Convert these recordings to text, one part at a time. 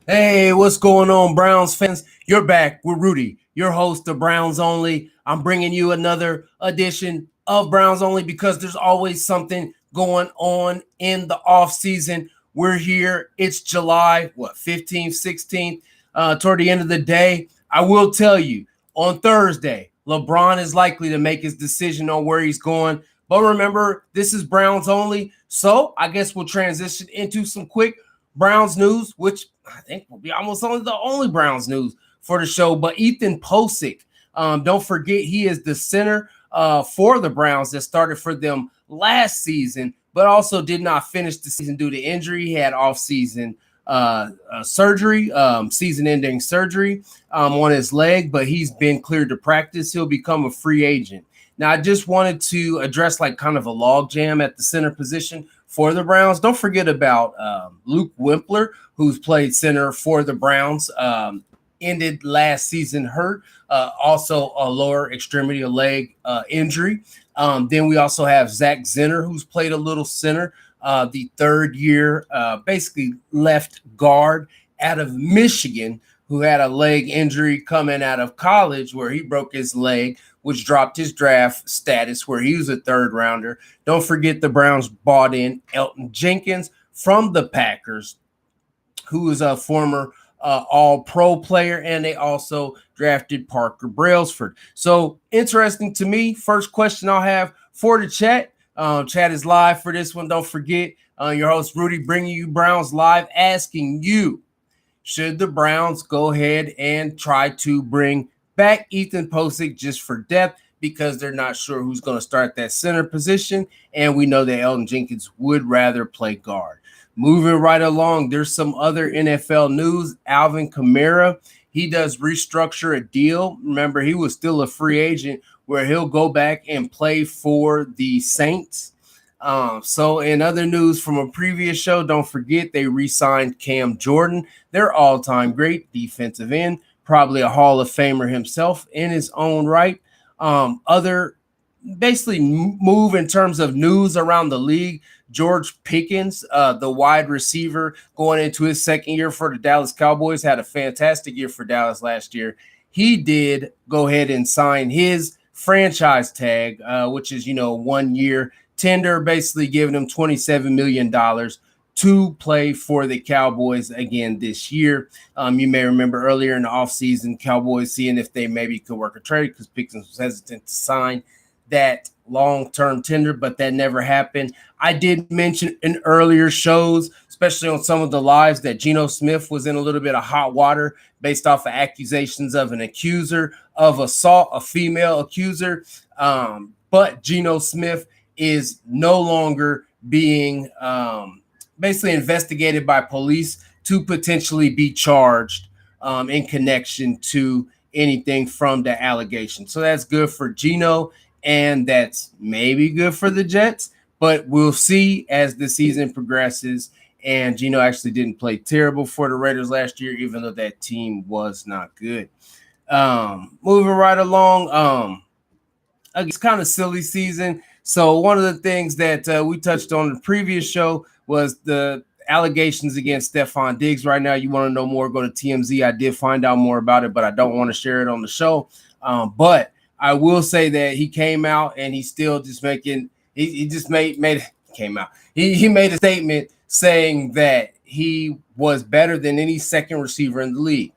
Hey, what's going on, Browns fans? You're back with Rudy, your host of Browns Only. I'm bringing you another edition of Browns Only because there's always something going on in the off season. We're here. It's July, 15th, 16th, toward the end of the day. I will tell you, on Thursday, LeBron is likely to make his decision on where he's going. But remember, this is Browns Only. So I guess we'll transition into some quick Browns news, which I think will be almost the only Browns news for the show. But Ethan Posick, don't forget, he is the center for the Browns that started for them last season, but also did not finish the season due to injury. He had off-season surgery, season-ending surgery on his leg, but he's been cleared to practice. He'll become a free agent. Now, I just wanted to address like kind of a logjam at the center position for the Browns. Don't forget about Luke Wimpler, who's played center for the Browns. Ended last season hurt, also a lower extremity of leg injury. Then we also have Zach Zenner, who's played a little center, the third year, basically left guard out of Michigan, who had a leg injury coming out of college where he broke his leg, which dropped his draft status where he was a third rounder. Don't forget the Browns bought in Elton Jenkins from the Packers, who is a former all-pro player, and they also drafted Parker Brailsford. So interesting to me. First question I'll have for the chat. Chat is live for this one. Don't forget, your host Rudy bringing you Browns live, asking you, should the Browns go ahead and try to bring back Ethan Posick just for depth because they're not sure who's going to start that center position, and we know that Elton Jenkins would rather play guard. Moving right along, there's some other NFL news. Alvin Kamara, he does restructure a deal. Remember, he was still a free agent where he'll go back and play for the Saints. So in other news from a previous show, don't forget they re-signed Cam Jordan, their all-time great defensive end, probably a Hall of Famer himself in his own right. Other basically move in terms of news around the league. George Pickens, the wide receiver going into his second year for the Dallas Cowboys, had a fantastic year for Dallas last year. He did go ahead and sign his franchise tag, which is, 1 year tender, basically giving him $27 million to play for the Cowboys again this year. You may remember earlier in the offseason, Cowboys seeing if they maybe could work a trade because Pickens was hesitant to sign that long-term tender, but that never happened. I did mention in earlier shows, especially on some of the lives, that Geno Smith was in a little bit of hot water based off of accusations of an accuser of assault, a female accuser. But Geno Smith is no longer being basically investigated by police to potentially be charged in connection to anything from the allegation. So that's good for Geno, and that's maybe good for the Jets, but we'll see as the season progresses. And Geno actually didn't play terrible for the Raiders last year, even though that team was not good. Moving right along, it's kind of silly season. So one of the things that we touched on in the previous show was the allegations against Stephon Diggs. Right now, you want to know more, go to TMZ. I did find out more about it, but I don't want to share it on the show. But I will say that he came out and he's still just making. He just came out. He made a statement saying that he was better than any second receiver in the league.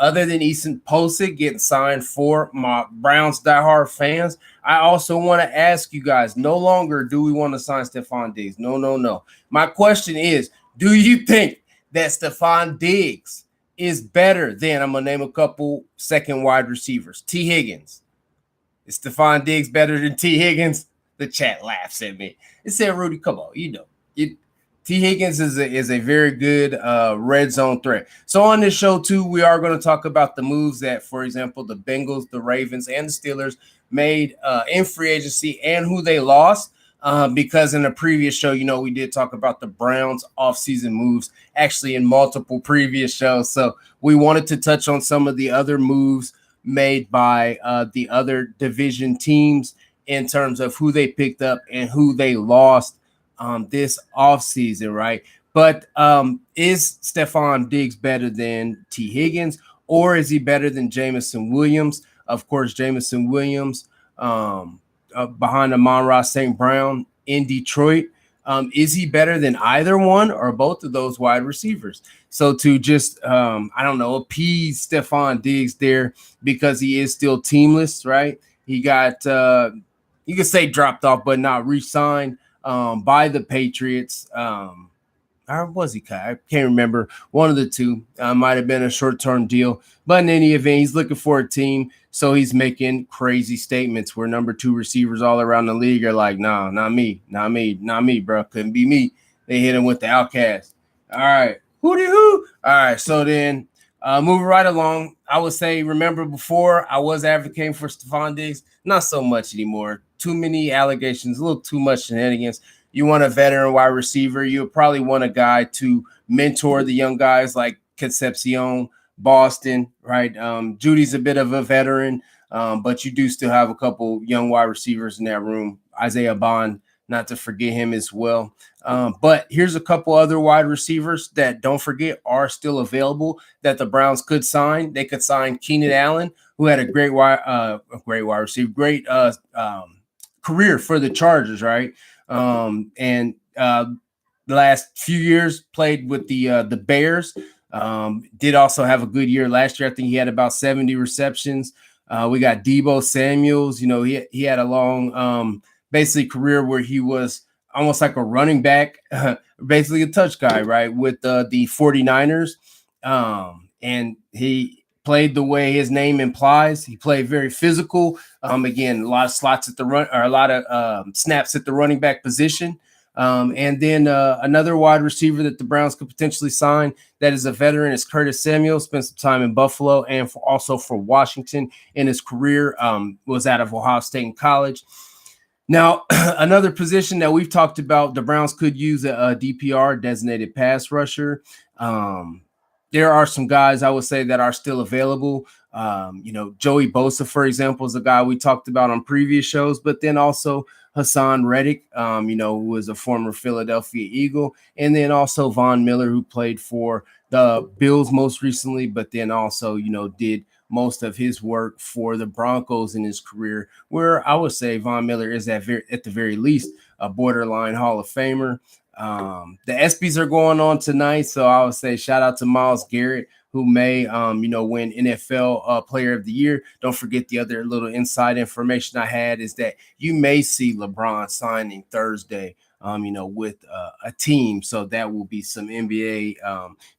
Other than Ethan Posick getting signed for my Browns diehard fans, I also want to ask you guys, no longer do we want to sign Stephon Diggs. No, no, no. My question is, do you think that Stephon Diggs is better than, I'm going to name a couple second wide receivers, T. Higgins? Is Stephon Diggs better than T. Higgins? The chat laughs at me. It said, Rudy, come on, T. Higgins is a very good red zone threat. So on this show, too, we are going to talk about the moves that, for example, the Bengals, the Ravens, and the Steelers made in free agency and who they lost. Because in a previous show, we did talk about the Browns offseason moves actually in multiple previous shows. So we wanted to touch on some of the other moves made by the other division teams in terms of who they picked up and who they lost this offseason, right? But is Stephon Diggs better than T. Higgins, or is he better than Jameson Williams? Of course, Jameson Williams behind Amon-Ra St. Brown in Detroit. Is he better than either one or both of those wide receivers? So to just, I don't know, appease Stephon Diggs there because he is still teamless, right? He got, you could say dropped off, but not re-signed by the Patriots. Or was he? I can't remember. One of the two might have been a short-term deal, but in any event, he's looking for a team, so he's making crazy statements where number two receivers all around the league are like, "Nah, not me, not me, not me, bro. Couldn't be me." They hit him with the outcast. All right, hooty hoo. All right, so then moving right along, I would say, remember before I was advocating for Stephon Diggs, not so much anymore. Too many allegations, a little too much shenanigans. You want a veteran wide receiver. You probably want a guy to mentor the young guys like Concepcion, Boston, right? Judy's a bit of a veteran, but you do still have a couple young wide receivers in that room. Isaiah Bond, not to forget him as well. But here's a couple other wide receivers that, don't forget, are still available that the Browns could sign. They could sign Keenan Allen, who had a great wide receiver, great career for the Chargers, right? And the last few years played with the Bears. Did also have a good year last year. I think he had about 70 receptions. We got Deebo Samuels. You know, he had a long basically career where he was almost like a running back, basically a touch guy, right, with the 49ers. And he played the way his name implies. He played very physical. Again, a lot of slots at the run, or a lot of snaps at the running back position. And then another wide receiver that the Browns could potentially sign that is a veteran is Curtis Samuel. Spent some time in Buffalo and also for Washington in his career. Was out of Ohio State in college. Now, another position that we've talked about, the Browns could use a DPR, designated pass rusher. There are some guys I would say that are still available. You know, Joey Bosa, for example, is a guy we talked about on previous shows, but then also Hassan Reddick, you know, who was a former Philadelphia Eagle, and then also Von Miller, who played for the Bills most recently, but then also, you know, did most of his work for the Broncos in his career, where I would say Von Miller is at the very least a borderline Hall of Famer. The ESPYs are going on tonight, so I would say shout out to Myles Garrett, who may, you know, win NFL Player of the Year. Don't forget the other little inside information I had is that you may see LeBron signing Thursday, you know, with a team. So that will be some NBA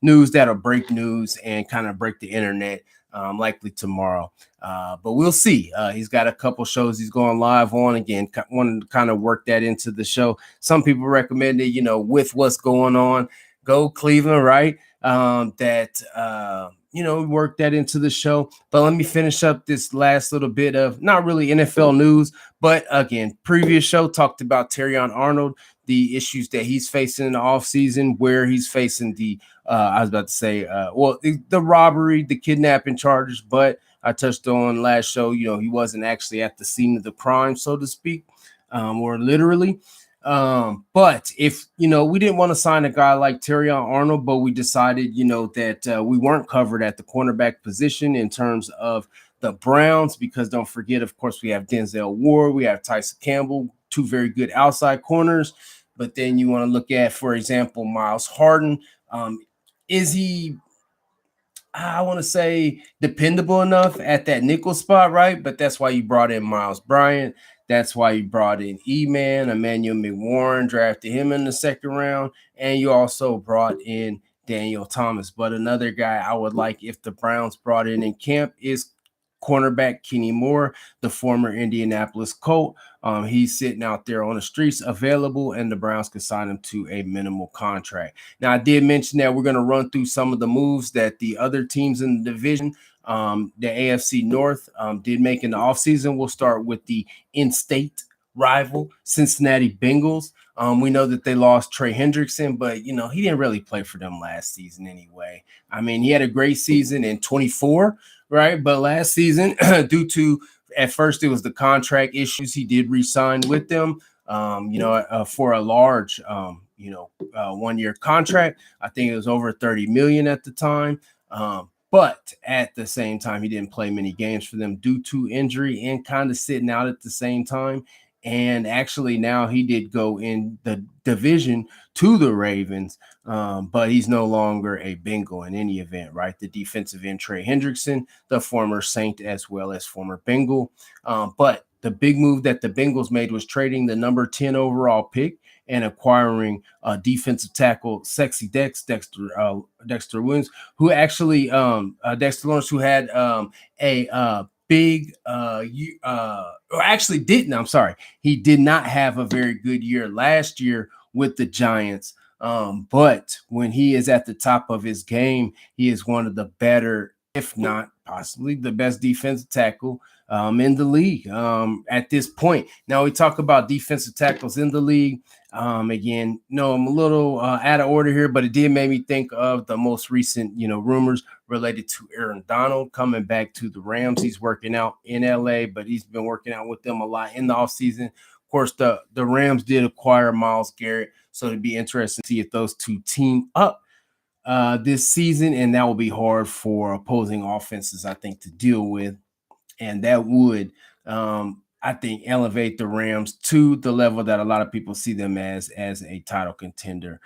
news that'll break news and kind of break the internet. Likely tomorrow, but we'll see. He's got a couple shows he's going live on. Again, wanted to kind of work that into the show. Some people recommended, you know, with what's going on, go Cleveland, right? You know, work that into the show. But let me finish up this last little bit of not really NFL news, but again, previous show talked about Terrion Arnold, the issues that he's facing in the offseason, where he's facing the I was about to say, the robbery, the kidnapping charges, but I touched on last show, you know, he wasn't actually at the scene of the crime, so to speak, or literally. But if, you know, we didn't want to sign a guy like Terrion Arnold, but we decided, you know, that we weren't covered at the cornerback position in terms of the Browns, because don't forget, of course, we have Denzel Ward, we have Tyson Campbell, two very good outside corners. But then you want to look at, for example, Miles Harden. Is he, I want to say, dependable enough at that nickel spot, right? But that's why you brought in Miles Bryant. That's why you brought in E-Man, Emmanuel McWarren, drafted him in the second round. And you also brought in Daniel Thomas. But another guy I would like if the Browns brought in camp is cornerback Kenny Moore, the former Indianapolis Colt. He's sitting out there on the streets available, and the Browns could sign him to a minimal contract. Now, I did mention that we're going to run through some of the moves that the other teams in the division, the AFC North, did make in the offseason. We'll start with the in-state rival, Cincinnati Bengals. We know that they lost Trey Hendrickson, but, you know, he didn't really play for them last season anyway. I mean, he had a great season in 24, right? But last season, due to, at first it was the contract issues, he did re-sign with them, you know, for a large, 1-year contract. I think it was over 30 million at the time. But at the same time, he didn't play many games for them due to injury and kind of sitting out at the same time. And actually, now he did go in the division to the Ravens, but he's no longer a Bengal in any event, right? The defensive end, Trey Hendrickson, the former Saint as well as former Bengal. But the big move that the Bengals made was trading the number 10 overall pick and acquiring defensive tackle Sexy Dexter Williams, who actually Dexter Lawrence, who had a big or actually didn't. I'm sorry, he did not have a very good year last year with the Giants. But when he is at the top of his game, he is one of the better, if not possibly the best defensive tackle in the league at this point. Now we talk about defensive tackles in the league. Again, no, I'm a little out of order here, but it did make me think of the most recent, rumors related to Aaron Donald coming back to the Rams. He's working out in LA, but he's been working out with them a lot in the offseason. Of course, the Rams did acquire Myles Garrett, so it'd be interesting to see if those two team up this season, and that will be hard for opposing offenses, I think, to deal with. And that would, I think, elevate the Rams to the level that a lot of people see them as a title contender,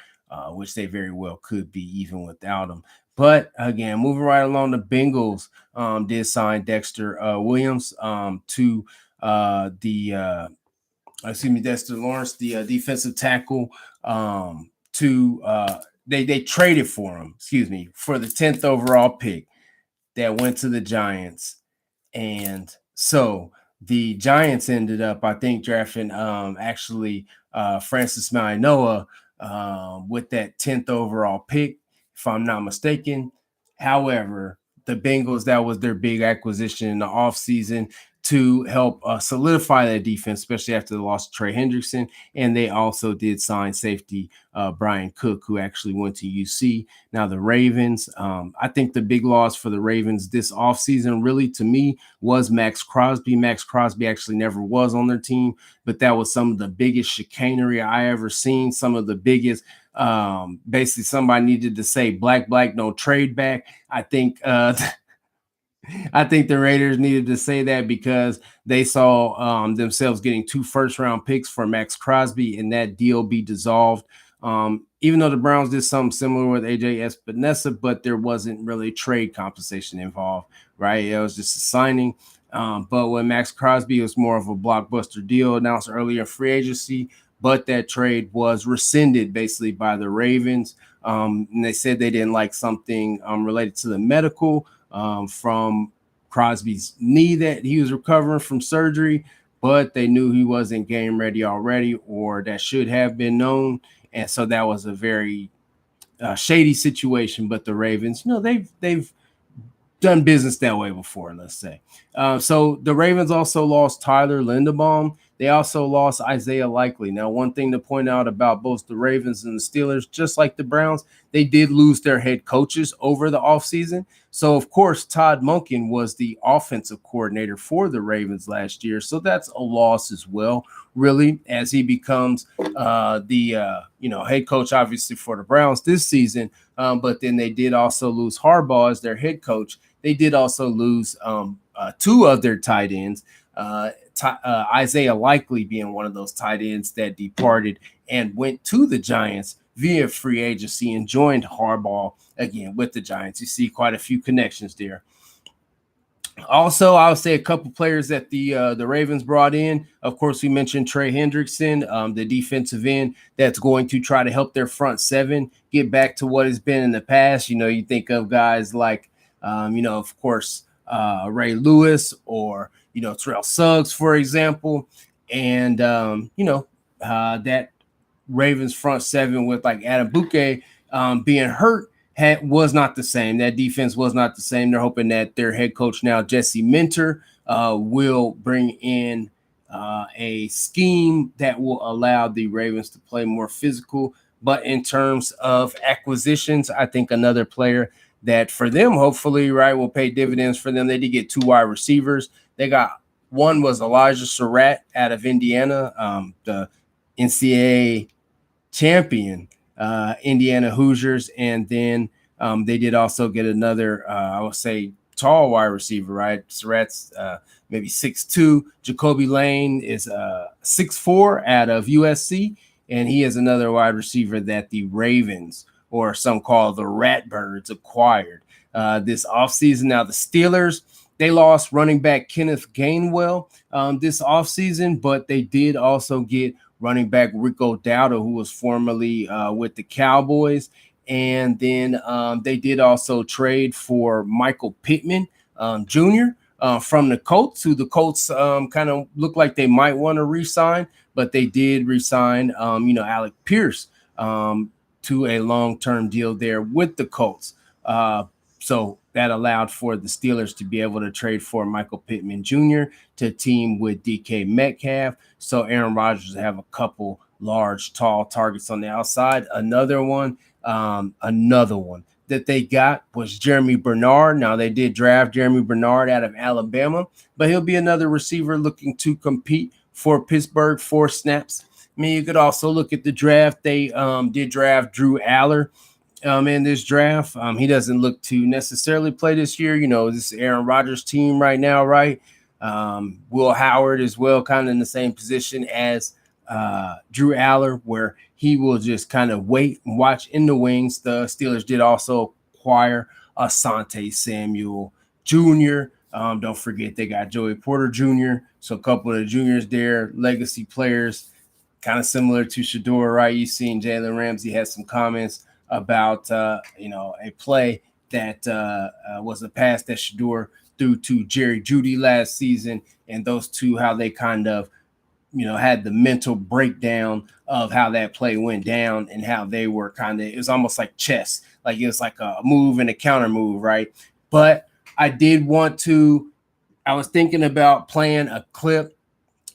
which they very well could be even without them. But again, moving right along, the Bengals did sign Dexter Williams to Dexter Lawrence, the defensive tackle, they traded for him, for the 10th overall pick that went to the Giants. And so the Giants ended up, I think, drafting Francis Mauigoa with that 10th overall pick, if I'm not mistaken. However, the Bengals, that was their big acquisition in the offseason to help solidify that defense, especially after the loss of Trey Hendrickson. And they also did sign safety Brian Cook, who actually went to UC. Now the Ravens, I think the big loss for the Ravens this offseason really, to me, was Max Crosby. Max Crosby actually never was on their team, but that was some of the biggest chicanery I ever seen, some of the biggest basically somebody needed to say black, no trade back. I think the Raiders needed to say that because they saw themselves getting 2 first-round picks for Max Crosby and that deal be dissolved. Even though the Browns did something similar with AJ Espinosa, but there wasn't really trade compensation involved, right? It was just a signing. But with Max Crosby, it was more of a blockbuster deal announced earlier in free agency, but that trade was rescinded basically by the Ravens. And they said they didn't like something related to the medical from Crosby's knee that he was recovering from surgery, but they knew he wasn't game ready already, or that should have been known. And so that was a very shady situation. But the Ravens, they've done business that way before, let's say. So the Ravens also lost Tyler Linderbaum. They also lost Isaiah Likely. Now, one thing to point out about both the Ravens and the Steelers, just like the Browns, they did lose their head coaches over the offseason. So, of course, Todd Monken was the offensive coordinator for the Ravens last year. So that's a loss as well, really, as he becomes the head coach, obviously, for the Browns this season. But then they did also lose Harbaugh as their head coach. They did also lose 2 of their tight ends. Isaiah Likely being one of those tight ends that departed and went to the Giants via free agency and joined Harbaugh again with the Giants. You see quite a few connections there. Also, I would say a couple players that the Ravens brought in. Of course, we mentioned Trey Hendrickson, the defensive end that's going to try to help their front seven get back to what it's been in the past. You think of guys like, of course, Ray Lewis or Terrell Suggs, for example, and that Ravens front seven with like Adam Buke being hurt was not the same. That defense was not the same. They're hoping that their head coach now, Jesse Minter, will bring in a scheme that will allow the Ravens to play more physical. But in terms of acquisitions, I think another player that for them, hopefully, right, will pay dividends for them. They did get 2 wide receivers. They got one was Elijah Surratt out of Indiana, the NCAA champion Indiana Hoosiers. And then they did also get another, I would say, tall wide receiver, right? Surratt's maybe 6'2". Jacoby Lane is 6'4" out of USC, and he is another wide receiver that the Ravens, or some call the Ratbirds, acquired this offseason. Now, the Steelers, they lost running back Kenneth Gainwell this offseason, but they did also get running back Rico Dowdle, who was formerly with the Cowboys. And then they did also trade for Michael Pittman Jr. From the Colts, who the Colts kind of look like they might want to re-sign, but they did re-sign, Alec Pierce to a long-term deal there with the Colts. So that allowed for the Steelers to be able to trade for Michael Pittman Jr. to team with DK Metcalf. So Aaron Rodgers will have a couple large, tall targets on the outside. Another one that they got was Jeremy Bernard. Now, they did draft Jeremy Bernard out of Alabama, but he'll be another receiver looking to compete for Pittsburgh for snaps. I mean, you could also look at the draft. They did draft Drew Aller in this draft. He doesn't look to necessarily play this year. This is Aaron Rodgers' team right now, right? Will Howard as well, kind of in the same position as Drew Aller, where he will just kind of wait and watch in the wings. The Steelers did also acquire Asante Samuel Jr. Don't forget they got Joey Porter Jr. So a couple of the juniors there, legacy players, kind of similar to Shador, right? You've seen Jalen Ramsey had some comments about a play that was a pass that Shador threw to Jerry Jeudy last season, and those two, how they kind of had the mental breakdown of how that play went down and how they were it was almost like chess. Like it was like a move and a counter move, right? But I was thinking about playing a clip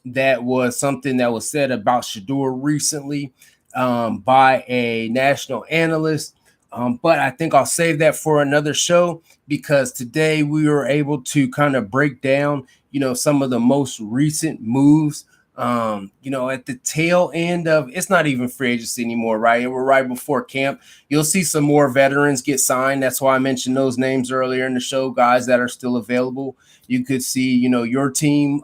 that was something that was said about Shador recently by a national analyst. But I think I'll save that for another show, because today we were able to kind of break down, some of the most recent moves at the tail end of, it's not even free agency anymore, right? We're right before camp. You'll see some more veterans get signed. That's why I mentioned those names earlier in the show, guys that are still available. You could see, your team,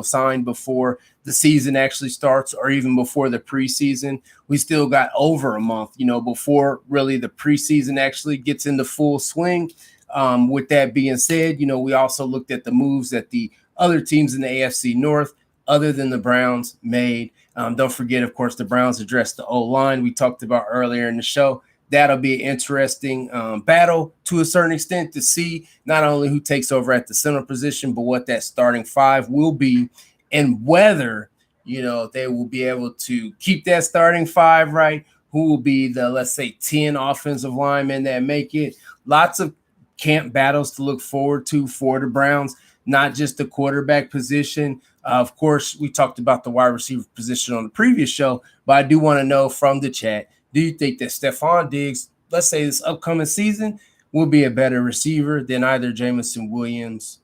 signed before the season actually starts, or even before the preseason. We still got over a month, before really the preseason actually gets into full swing. With that being said, we also looked at the moves that the other teams in the AFC North, other than the Browns, made. Don't forget, of course, the Browns addressed the O-line we talked about earlier in the show. That'll be an interesting battle to a certain extent to see not only who takes over at the center position, but what that starting five will be, and whether, they will be able to keep that starting five, right? Who will be the, let's say, 10 offensive linemen that make it. Lots of camp battles to look forward to for the Browns, not just the quarterback position. Of course, we talked about the wide receiver position on the previous show, but I do want to know from the chat, do you think that Stephon Diggs, let's say this upcoming season, will be a better receiver than either Jameson Williams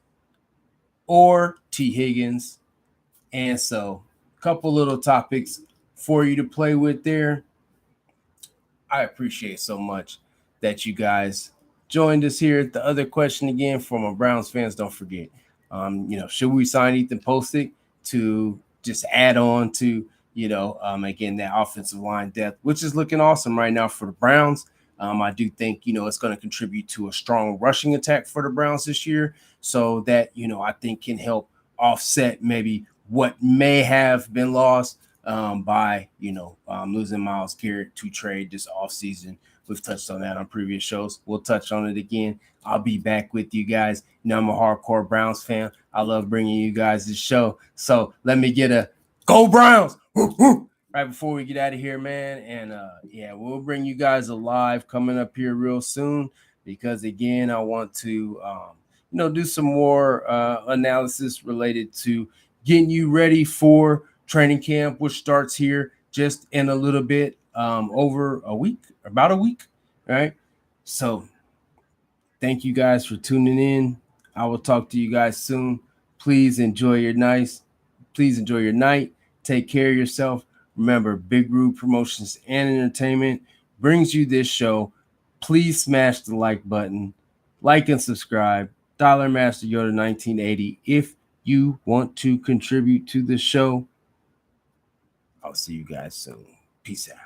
or T. Higgins? And so, a couple little topics for you to play with there. I appreciate so much that you guys joined us here. The other question again from our Browns fans, don't forget, should we sign Ethan Posick to just add on to, again, that offensive line depth, which is looking awesome right now for the Browns. I do think, it's going to contribute to a strong rushing attack for the Browns this year, so that, I think can help offset maybe what may have been lost by, losing Myles Garrett to trade this offseason. We've touched on that on previous shows. We'll touch on it again. I'll be back with you guys. I'm a hardcore Browns fan. I love bringing you guys this show. So let me get a go Browns right before we get out of here, man. And we'll bring you guys alive coming up here real soon, because again, I want to, do some more analysis related to getting you ready for training camp, which starts here just in a little bit, over about a week, right? So thank you guys for tuning in. I will talk to you guys soon. Please enjoy your night. Take care of yourself. Remember, Big Rude Promotions and Entertainment brings you this show. Please smash the like button, like and subscribe. Dollar Master Yoda 1980 if you want to contribute to the show. I'll see you guys soon. Peace out.